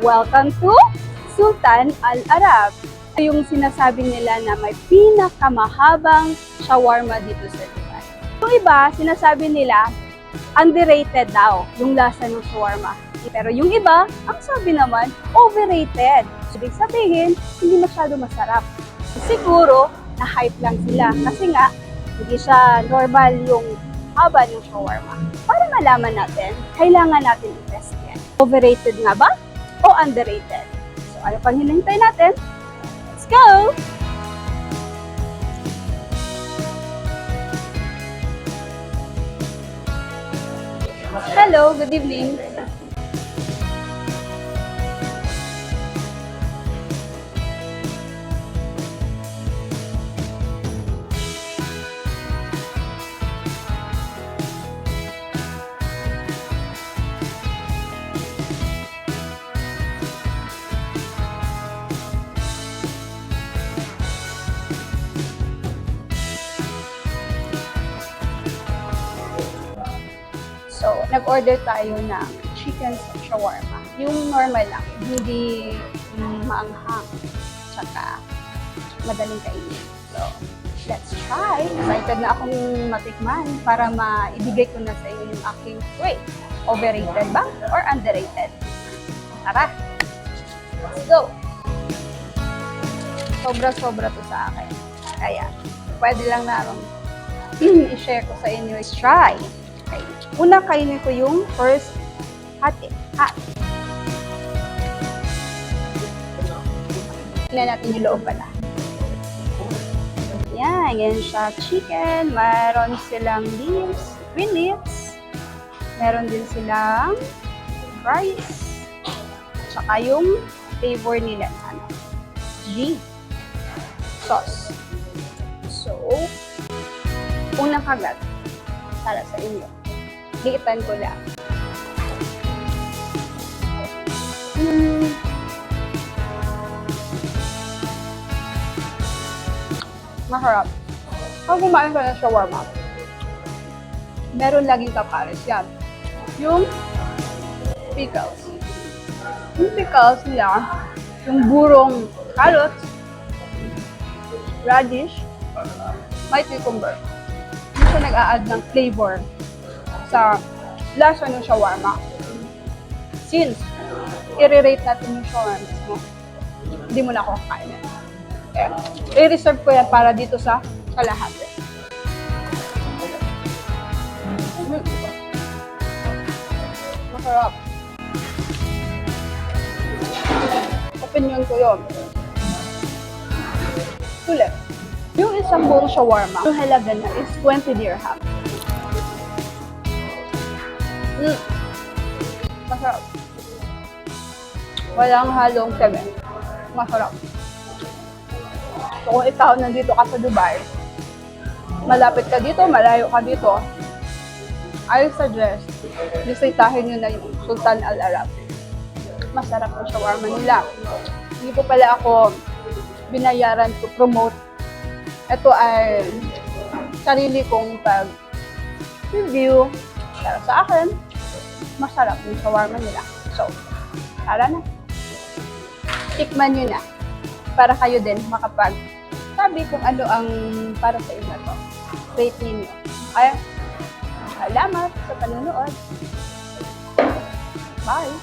Welcome to Sultan Al Arab. Yung sinasabi nila na may pinakamahabang shawarma dito sa Dubai. Yung iba, sinasabi nila, underrated daw yung lasa ng shawarma. Pero yung iba, ang sabi naman, overrated. Ibig sabihin, hindi masyado masarap. Siguro, na-hype lang sila. Kasi nga, hindi siya normal yung haba ng shawarma. Para malaman natin, kailangan natin i-test yan. Overrated nga ba? O underrated? So, ano pang hinihintay natin? Let's go! Hello, good evening. So, nag-order tayo ng chicken shawarma. Yung normal lang, hindi maanghang, tsaka madaling kainin. So, let's try. Excited na akong matikman para maibigay ko na sa inyo yung aking rate. Overrated ba or underrated? Tara! Let's go! Sobra-sobra to sa akin. Kaya, pwede lang na i-share ko sa inyo. Let's try! Okay. Una, kainin ko yung first hati. Tingnan natin yung loob pala. Yan, ganyan siya. Chicken. Meron silang leaves, green leaves. Meron din silang rice. Tsaka yung flavor nila. G. Sauce. So, unang kagat para sa inyo. Liitan ko lang. Maharap. Pag kumain ka ng shawarma, meron laging kapares yan. Yung pickles. Yung pickles nila, yung burong carrots, radish, may cucumber. Hindi siya nag-a-add ng flavor sa lasa ng shawarma. Since, i-rate natin yung shawarma mo, hindi mo na ako kakainin. Kaya, i-reserve ko yan para dito sa kalahati. Masarap. Opinion ko yun. Sulit. Yung isang buong shawarma, yung halaga na is 20 dirham. Masarap. Walang halong semen. Masarap. So, kung ikaw nandito ka sa Dubai, malapit ka dito, malayo ka dito, I suggest, bisitahin nyo na yung Sultan Al Arab. Masarap ang shawarma nila. Hindi po pala ako binayaran to promote. Ito ay sarili kong pag-review. Pero sa akin, masarap yung shawarma nila. So, tara na. Tikman nyo na. Para kayo din makapag-sabi kung ano ang para sa inyo to. Rate ninyo. Kaya, salamat sa panonood. Bye!